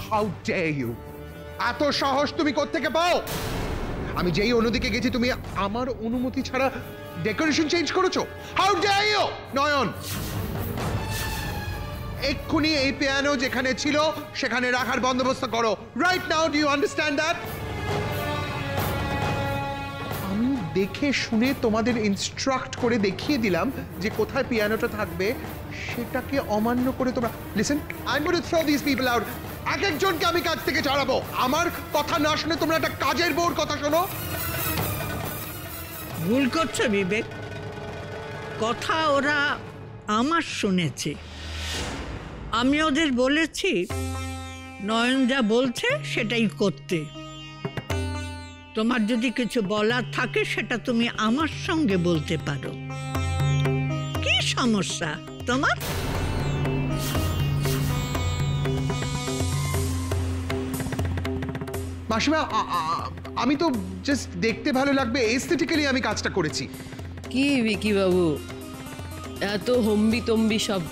How dare you! এত সাহস তুমি কোত্থেকে পাও? আমি যেই অন্যদিকে গেছি তুমি আমার অনুমতি ছাড়া ডেকোরেশন চেঞ্জ করেছো? How dare you! নয়ন, এক্ষুনি এই পিয়ানো যেখানে ছিল সেখানে রাখার বন্দোবস্ত করো। Right now, do you understand that? আমি দেখে শুনে তোমাদের ইনস্ট্রাক্ট করে দেখিয়ে দিলাম যে কোথায় পিয়ানোটা থাকবে, সেটাকে অমান্য করে তোমরা listen, I am going to throw this people out. এক একজনকে আমি কাজ থেকে ছাড়াবো। আমার কথা না শুনে তোমরা একটা কাজের বউর কথা শোনো। ভুল করছো বিবেক, কথা ওরা আমার শুনেছে। আমি ওদের বলেছি নয়ন যা বলছে সেটাই করতে। তোমার যদি কিছু বলার থাকে সেটা তুমি আমার সঙ্গে বলতে পারো। কি সমস্যা তোমার? মাসিমা, আমি তো জাস্ট দেখতে ভালো লাগবে এস্থেটিক্যালি আমি কাজটা করেছি। কি বিকি বাবু, এত হম্বি তম্বি সব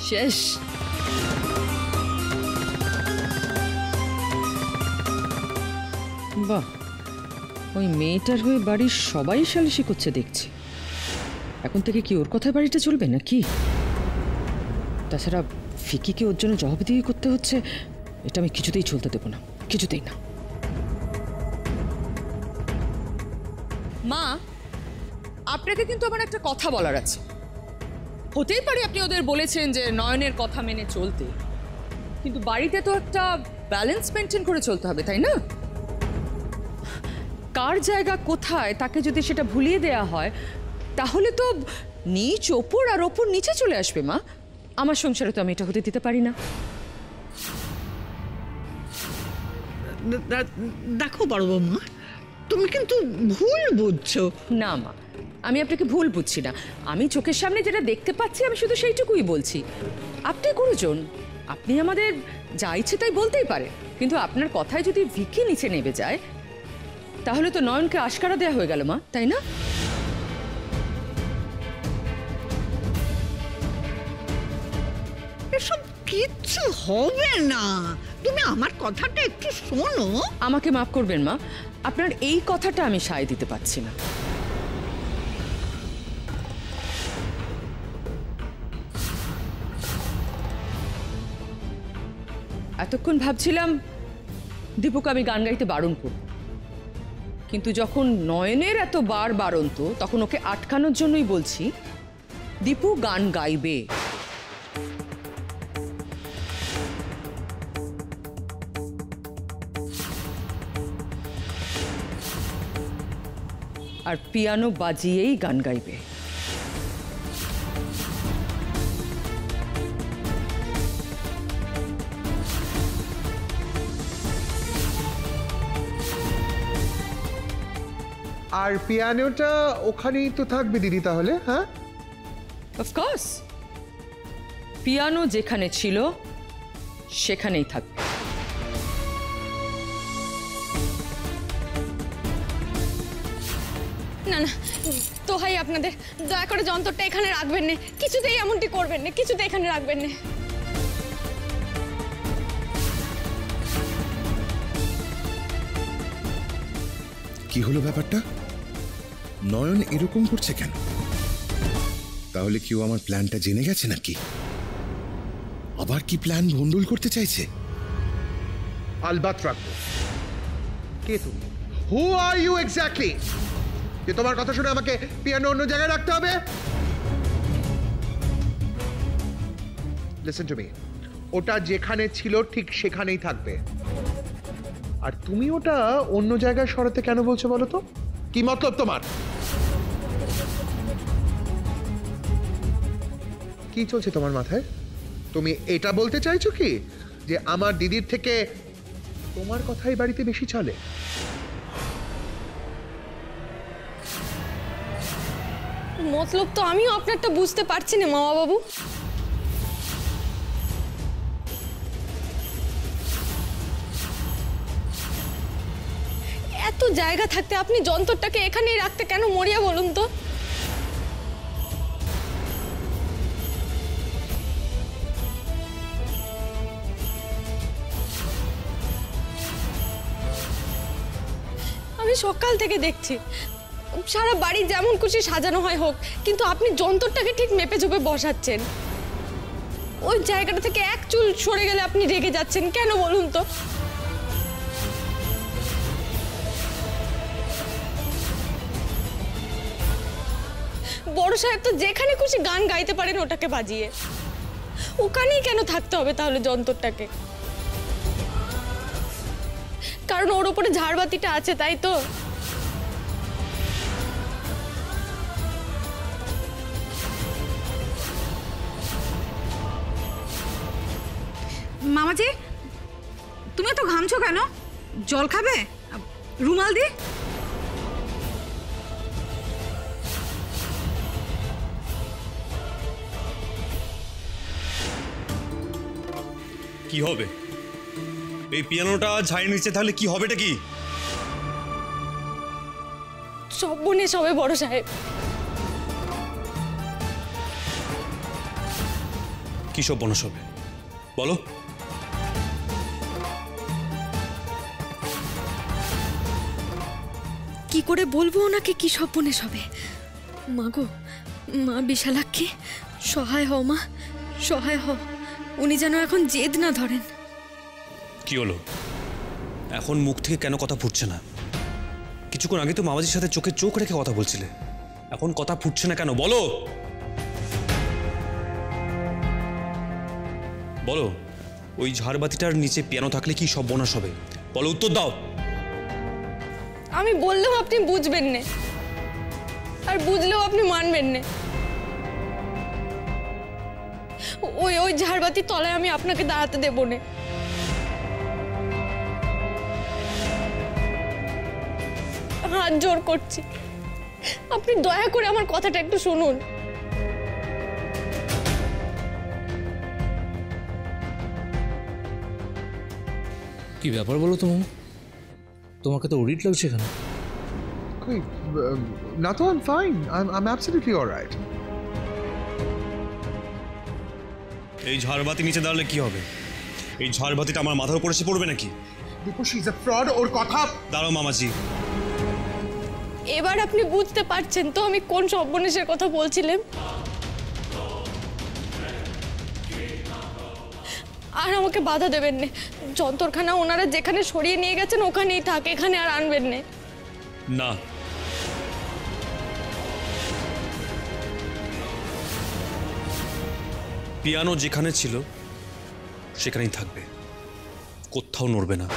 শেষ? বাহ, ওই মেয়েটার হয়ে বাড়ির সবাই সালিশি করছে দেখছি। এখন থেকে কি ওর কথায় বাড়িটা চলবে না কি? তাছাড়া ফিকিকে ওর জন্য জবাবদিহি করতে হচ্ছে, এটা আমি কিছুতেই চলতে দেবো না, কিছুতেই না। মা, আপনাকে কিন্তু আমার একটা কথা বলার আছে। হতেই পারে আপনি ওদের বলেছেন যে নয়নের কথা মেনে চলতে, কিন্তু বাড়িতে তো একটা ব্যালেন্স মেনটেন করে চলতে হবে, তাই না? কার জায়গা কোথায় তাকে যদি সেটা ভুলিয়ে দেয়া হয় তাহলে তো নিচ ওপর আর ওপর নিচে চলে আসবে। মা, আমার সংসারে তো আমি এটা হতে দিতে পারি না। দেখো বড় বৌমা, তুমি কিন্তু ভুল বুঝছো। না মা, আমি আপনাকে ভুল বুঝছি না। আমি চোখের সামনে যেটা দেখতে পাচ্ছি আমি শুধু সেইটুকুই বলছি। আপনি গুরুজন, আপনি আমাদের যা ইচ্ছে তাই বলতেই পারে, কিন্তু আপনার কথায় যদি ভিকি নিচে নেমে যায় তাহলে তো নয়নকে আশকারা দেয়া হয়ে গেল মা, তাই না? এসব কিচ্ছু হবে না, তুমি আমার কথাটা একটু শোনো। আমাকে মাফ করবেন মা, আপনার এই কথাটা আমি সায় দিতে পারছি না। এতক্ষণ ভাবছিলাম দীপুকে আমি গান গাইতে বারণ করব, কিন্তু যখন নয়নের এত বার বারন্ত তখন ওকে আটকানোর জন্যই বলছি দীপু গান গাইবে। আর পিয়ানো বাজিয়েই গান গাইবে। আর পিয়ানোটা ওখানেই তো থাকবে দিদি তাহলে? হ্যাঁ, অফকোর্স, পিয়ানো যেখানে ছিল সেখানেই থাকবে। না না তো ভাই, আপনাদের দয়া করে যন্ত্রটা এখানে রাখবেন না, কিছুতেই এমনটি করবেন না, কিছুতেই এখানে রাখবেন না। কি হলো ব্যাপারটা? নয়ন এরকম করছে কেন? তাহলে কেউ আমার প্ল্যানটা জেনে গেছে নাকি? আবার কি প্ল্যান ভন্ডুল করতে চাইছে? আলবাত রাখবো। কে তুমি? হু আর ইউ এক্স্যাক্টলি যে তোমার কথা শুনে আমাকে পিয়ানো অন্য জায়গায় রাখতে হবে? লিসেন টু মি, ওটা যেখানে ছিল ঠিক সেখানেই থাকবে। আর তুমি ওটা অন্য জায়গায় সরাতে কেন বলছো বলো তো? কি মতলব তোমার? কি চলছে তোমার মাথায়? তুমি এটা বলতে চাইছো কি যে আমার দিদির থেকে তোমার কথাই বাড়িতে বেশি চলে? মতলব তো আমিও আপনারটা বুঝতে পারছি না মামা বাবু। এত জায়গা থাকতে আপনি যন্ত্রটাকে এখানেই রাখতে কেন মরিয়া, বলুন তো? আমি সকাল থেকে দেখছি সারা বাড়ি যেমন খুশি সাজানো হয় হোক, কিন্তু আপনি যন্ত্রটাকে ঠিক মেপে ঝোপে বসাচ্ছেন। ওই জায়গাটা থেকে এক চুল সরে গেলে আপনি রেগে যাচ্ছেন কেন বলুন তো? বড় সাহেব তো যেখানে খুশি গান গাইতে পারেন ওটাকে বাজিয়ে, ওখানেই কেন থাকতে হবে তাহলে যন্ত্রটাকে? কারণ ওর উপরে ঝাড়বাতিটা আছে, তাই তো? মামাজি, তুমি তো ঘামছো কেন? জল খাবে? রুমাল দি। কি হবে এই পিয়ানোটা ঝাড়ের নিচে, তাহলে কি হবেটা কি? সব বনে সবে বড় সাহেব। কি সব বনস হবে বলো? কি করে বলবো ওনাকে কি সব বনে সবে? মা গো, মা বিশালাক্ষী, সহায় হও মা, সহায় হও। উনি যেন এখন জেদ না ধরেন। কি হলো এখন মুখ থেকে কেন কথা ফুটছে না? কিছুক্ষণ আগে তো মামাজির সাথে চোখে চোখ রেখে কথা বলছিলে, এখন কথা ফুটছে না কেন বলো? বলো, ওই ঝাড়বাতিটার নিচে পিয়ানো থাকলে কি সব বনাশ হবে? বলো, উত্তর দাও। আমি বললেও আপনি বুঝবেন না, আর বুঝলেও আপনি মানবেন না। ওই ওই ঝাড়বাতির তলায় আমি আপনাকে দাঁড়াতে দেব না। হাত জোর করছি, আপনি দয়া করে আমার কথাটা একটু শুনুন। কি ব্যাপার বলো তো মামু? তোমাকে তো অডিট লাগছে কেন? কই, না তো, I'm fine. I'm absolutely all right. এই ঝাড়বাতি নিচে দাঁড়ালে কি হবে? এই ঝাড়বাতিটা আমার মাথার উপর এসে পড়বে নাকি? দেখো, she's a fraud. ওর কথা। দাঁড়াও মামাজি। এবার আপনি বুঝতে পারছেন তো আমি কোন সর্বনেশের কথা বলছিলাম? আর আমাকে বাধা দেবেন না। যন্ত্রখানা ওনারা যেখানে সরিয়ে নিয়ে গেছেন ওখানেই থাক, এখানে আর আনবেন না। না, পিয়ানো যেখানে ছিল সেখানেই থাকবে, কোথাও নড়বে না।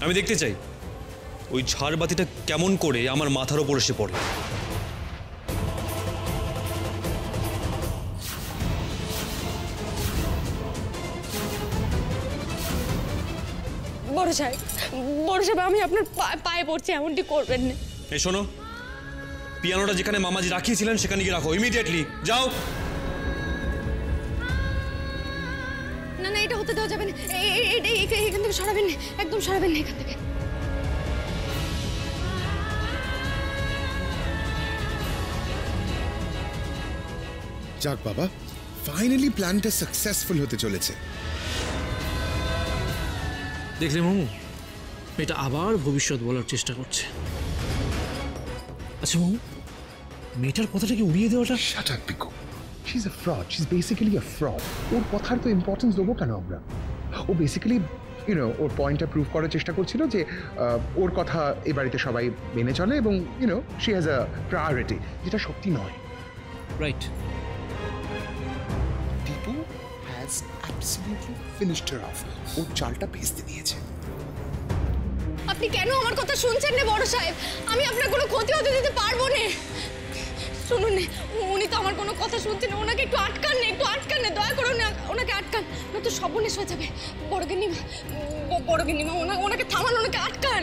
আমি দেখতে চাই ওই ঝাড়বাতিটা কেমন করে আমার মাথার ওপর এসে পড়ে। বড় সাহেব, বড় সাহেব, আমি আপনার পায়ে পড়ছি, এমনটি করবেন না। এই শোনো, পিয়ানোটা যেখানে মামাজি রাখিয়েছিলেন সেখানে গিয়ে রাখো, ইমিডিয়েটলি যাও। না না, এটা হতে দেওয়া যাবে না। এখান থেকে সরাবেন না, একদম সরাবেন না এখান থেকে। যাক বাবা, ফাইনালি প্ল্যানটা সাকসেসফুল হতে চলেছে। দেখলে মামু, এটা আবার ভবিষ্যৎ বলার চেষ্টা করছে। আচ্ছা মামু, মেয়েটার কথাটাকে উড়িয়ে দেওয়াটা। Shut up, Piku. She's a fraud. She's basically a fraud. ওর কথার তো ইম্পর্টেন্স দেবো কেন আমরা? ও বেসিক্যালি ওর পয়েন্টটা প্রুভ করার চেষ্টা করছিল যে ওর কথা এই বাড়িতে সবাই মেনে চলে এবং শি হ্যাজ আ প্রায়োরিটি, যেটা সত্যি নয়। Right. Tipu has absolutely finished her off. ওর চালটা ভেস্তে দিয়েছে। আপনি কেন আমার কথা শুনছেন না বড় সাহেব? আমি আপনার কোনো ক্ষতি হতে দিতে পারবো না। শুনুন না, উনি তো আমার কোনো কথা শুনছেন না। ওনাকে একটু আটকান না, একটু আটকান না, দয়া করে ওনাকে আটকান, না তো সর্বনেশ হয়ে যাবে। বড় গিন্নিমা, ওনাকে থামান, ওনাকে আটকান,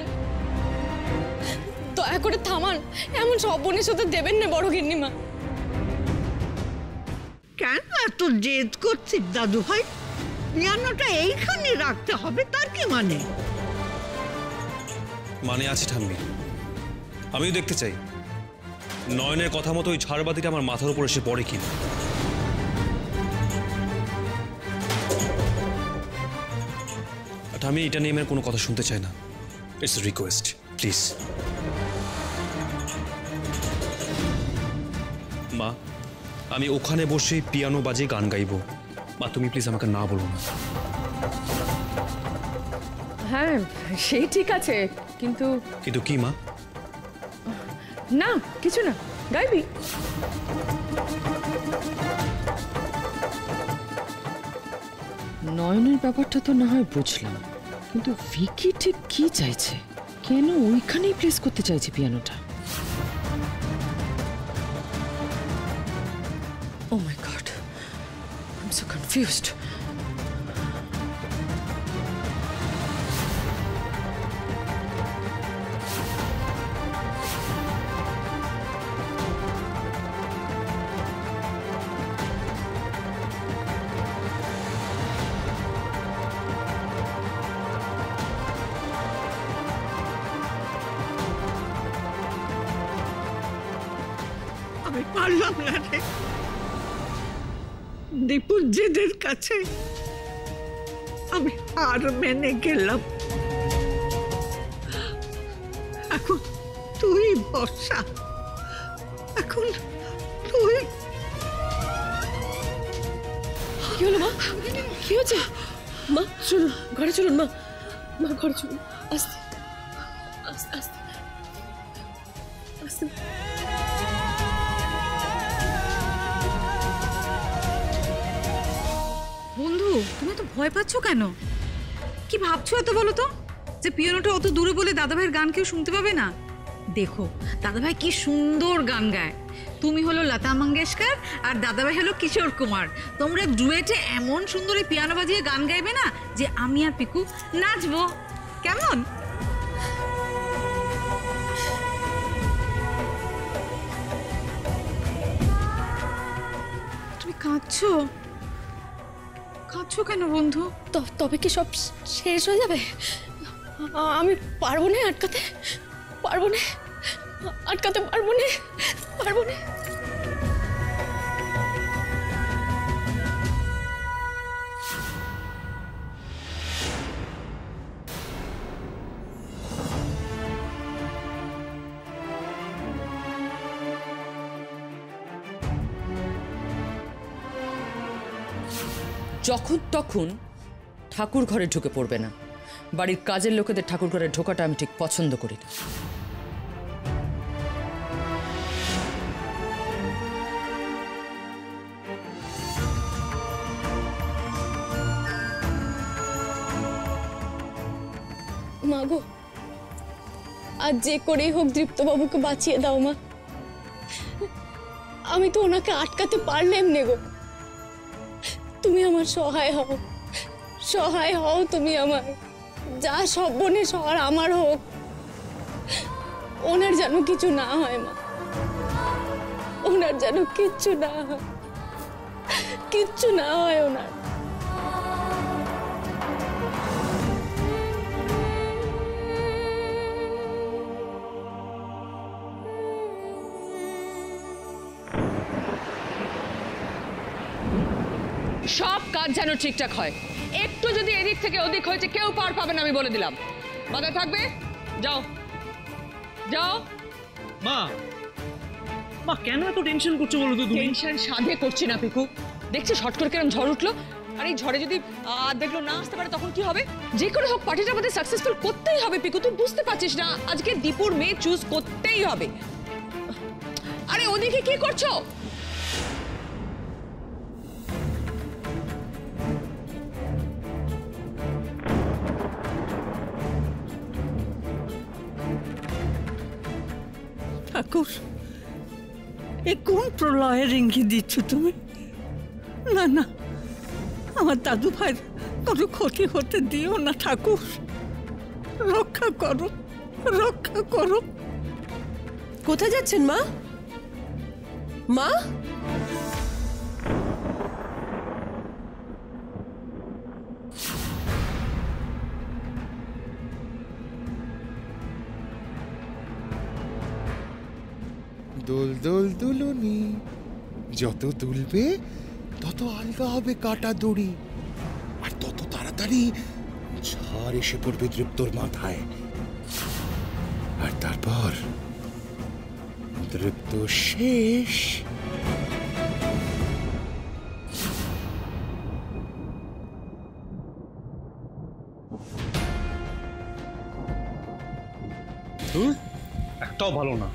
দয়া করে থামান। এমন সর্বনেশ হতে দেবেন না বড় গিন্নিমা। কেন এত জেদ করছিস দাদু ভাই? পিয়ানোটা এইখানে রাখতে হবে, তার কি মানে? মানে আছে ঠাম্মি, আমিও দেখতে চাই নয়নের কথা মতো ওই ঝাড়বাতিটা আমার মাথার উপর এসে পড়ে কিনা। আমি এটা নিয়ে আমার কোনো কথা শুনতে চাই না। It's a request, please. মা, আমি ওখানে বসে পিয়ানো বাজিয়ে গান গাইবো। মা, তুমি প্লিজ আমাকে না বলো না। হ্যাঁ, সেই ঠিক আছে, কিন্তু কিন্তু কি মা? না, কিছু না, গাইবি। নয়নের ব্যাপারটা তো না হয় বুঝলাম, কিন্তু ভিকি ঠিক কি চাইছে? কেন ওইখানেই প্লেস করতে চাইছে পিয়ানোটা? Oh my God, I'm so confused. আমি পারলাম না রে, দীপুর জেদের কাছে আমি হার মেনে গেলাম। এখন তুই ভরসা, এখন তুই। কি হলো মা? কি হচ্ছে মা? চলুন ঘরে, চলুন মা, মা ঘরে চলুন। আস্তে আস্তে আস্তে আস্তে। বন্ধু, তুমি তো ভয় পাচ্ছ কেন? কি ভাবছো এত বলো তো? যে পিয়ানোটা অত দূরে বলে দাদাভাইয়ের গান কেউ শুনতে পাবে না? দেখো দাদাভাই কি সুন্দর গান গায়। তুমি হলো লতা মঙ্গেশকর আর দাদাভাই হলো কিশোর কুমার। তোমরা ডুয়েটে এমন সুন্দর পিয়ানো বাজিয়ে গান গাইবে না যে আমি আর পিকু নাচবো। কেমন? তুমি কাঁদছো? কাঁদছো কেন বন্ধু? তবে কি সব শেষ হয়ে যাবে? আমি পারবো না আটকাতে, পারবো না আটকাতে, পারবো না, পারবো না। যখন তখন ঠাকুর ঘরে ঢুকে পড়বে না। বাড়ির কাজের লোকেদের ঠাকুর ঘরে ঢোকাটা আমি ঠিক পছন্দ করি না। মা গো, আজ যে করেই হোক দীপ্তবাবুকে বাঁচিয়ে দাও মা। আমি তো ওনাকে আটকাতে পারলাম না গো। তুমি আমার সহায় হও, সহায় হও তুমি আমার। যা সব্বনে সহায় আমার হোক, ওনার যেন কিছু না হয় মা, ওনার যেন কিচ্ছু না হয়, কিচ্ছু না হয় ওনার। সব কাজ যেন ঠিকঠাক হয়। একটু যদি এদিক থেকে ওদিক হয়েছে কেউ পার পাবে না, আমি বলে দিলাম। বাধা থাকবে, যাও যাও। মা, মা কেন এত টেনশন করছো বলো তো তুমি? টেনশন সাধে করছি না পিকু। দেখছি শর্ট করে কেরম ঝড় উঠলো, আর এই ঝড়ে যদি দেখলো না আসতে পারে তখন কি হবে? যে করে হোক পার্টিটা আমাদের সাকসেসফুল করতেই হবে পিকু। তুই বুঝতে পারছিস না? আজকে দীপুর মেয়ে চুজ করতেই হবে। আরে ওদিকে কি করছো? ঠাকুর, এ কোন প্রলয়ের ইঙ্গিত দিচ্ছ তুমি? না না, আমার দাদু ভাইয়ের কোনো ক্ষতি হতে দিও না ঠাকুর। রক্ষা করো, রক্ষা করো। কোথায় যাচ্ছেন মা? মা, দোল দোল দুলুনি, যত দুলবে তত আলগা হবে কাটা দড়ি, আর তত তাড়াতাড়ি ঝড় এসে পড়বে দৃপ্তর মাথায়, আর তারপর দৃপ্ত শেষ। একটাও ভালো না।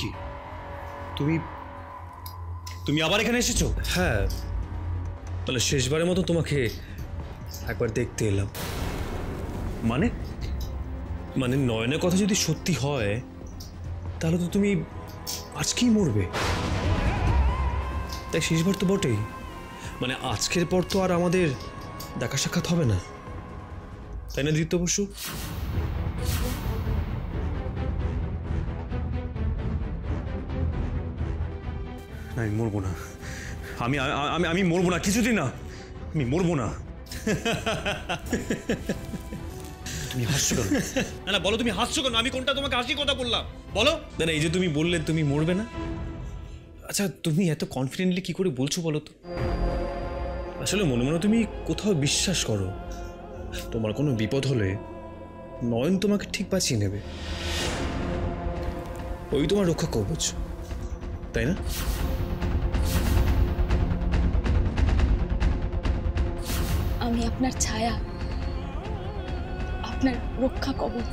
কি তুমি তুমি আবার এখানে এসেছো? হ্যাঁ, তাহলে শেষবারের মতো তোমাকে একবার দেখতে এলাম। মানে মানে নয়নের কথা যদি সত্যি হয় তাহলে তো তুমি আজকেই মরবে। তাই শেষবার তো বটেই। মানে আজকের পর তো আর আমাদের দেখা সাক্ষাৎ হবে না, তাই না দীপ্ত বসু? আমি মরবো না, আমি আমি আমি মরবো না, কিছুদিন না, আমি মরবো না। তুমি হাসছো কেন? না না বলো, তুমি হাসছো কেন? আমি কোনটা তোমাকে হাসি কথা বললাম বলো? না না, এই যে তুমি বললে তুমি মরবে না, আচ্ছা তুমি এত কনফিডেন্টলি কি করে বলছো বলো তো? আসলে মনে মনে তুমি কোথাও বিশ্বাস করো তোমার কোনো বিপদ হলে নয়ন তোমাকে ঠিক বাঁচিয়ে নেবে, ওই তোমার রক্ষা কবচ, তাই না? আমি আপনার ছায়া, আপনার রক্ষা কবচ।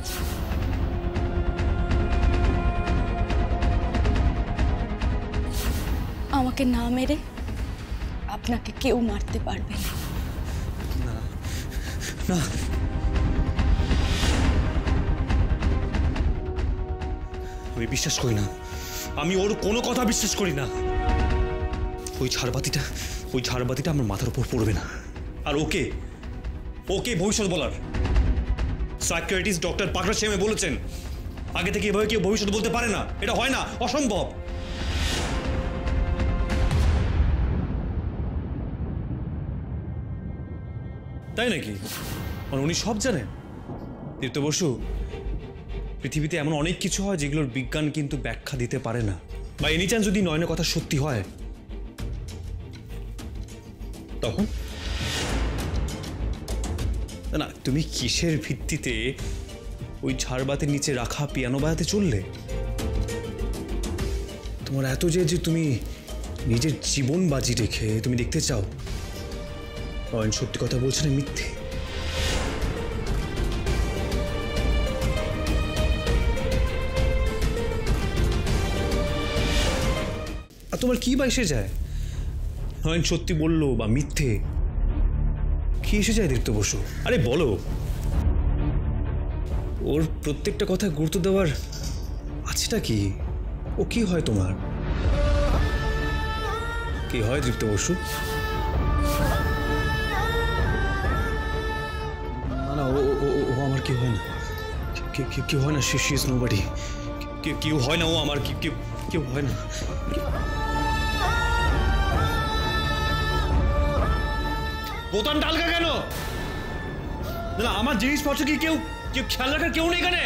আমাকে না মেরে আপনাকে কেউ মারতে পারবে না। না, আমি বিশ্বাস করি না, আমি ওর কোনো কথা বিশ্বাস করি না। ওই ঝাড়বাতিটা আমার মাথার উপর পড়বে না। আর ওকে ভবিষ্যৎ বলার সাইকিয়াট্রিস্ট ডক্টর পাকরাশিয়ামে বলেছেন আগে থেকে এভাবে কেউ ভবিষ্যৎ বলতে পারে না, এটা হয় না, অসম্ভব। তাই নাকি? মানে উনি সব জানেন? দীপ্ত বসু, পৃথিবীতে এমন অনেক কিছু হয় যেগুলোর বিজ্ঞান কিন্তু ব্যাখ্যা দিতে পারে না। বা এনি চান্স যদি নয়নের কথা সত্যি হয় তখন না, তুমি কিসের ভিত্তিতে ওই ঝাড়বাতির নিচে রাখা পিয়ানো বাজাতে চললে? তোমার এত যে তুমি নিজের জীবন বাজি রেখে তুমি দেখতে চাও নয়ন সত্যি কথা বলছে না মিথ্যে? আর তোমার কি বা এসে যায় নয়ন সত্যি বললো বা মিথ্যে? কি এসে যায় দীপ্ত বসু? আরে বলো, ওর প্রত্যেকটা কথায় গুরুত্ব দেওয়ার আছেটা কি? ও কি হয় তোমার? কি হয় দীপ্ত বসু? না না, ও আমার কেউ হয় না, কেউ হয় না। শি ইজ নোবডি, কেউ হয় না, ও আমার কেউ হয় না। বোতাম ডালকা কেন? না আমার জিনিসপত্র কি কেউ খেয়াল রাখার কেউ নেই এখানে?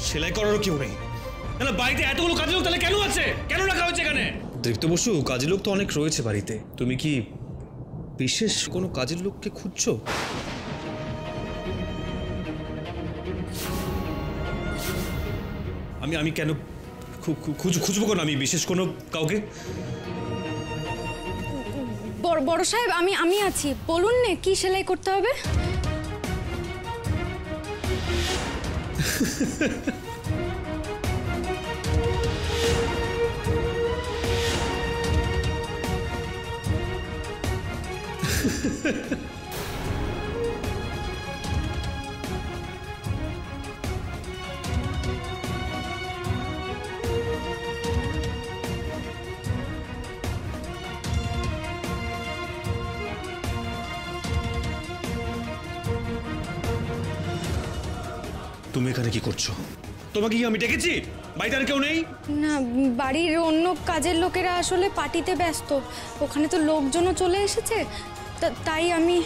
সেলাই করারও কেউ নেই? না বাড়িতে এতগুলো কাজের লোক তাহলে কেন আছে? কেন রাখা হয়েছে এখানে? দীপ্ত বসু, কাজের লোক তো অনেক রয়েছে বাড়িতে, তুমি কি বিশেষ কোনো কাজের লোককে খুঁজছো? আমি কেন খুঁজবো কেন আমি বিশেষ কোনো কাউকে? বড় সাহেব, আমি আছি, বলুন না কি সেলাই করতে হবে। তুমি এখানে কি করছো? তোমাকে কি আমি ডেকেছি? বাড়িতে আর কেউ নেই? না, বাড়ির অন্য কাজের লোকেরা আসলে পার্টিতে ব্যস্ত, ওখানে তো লোকজনও চলে এসেছে, তাই আমি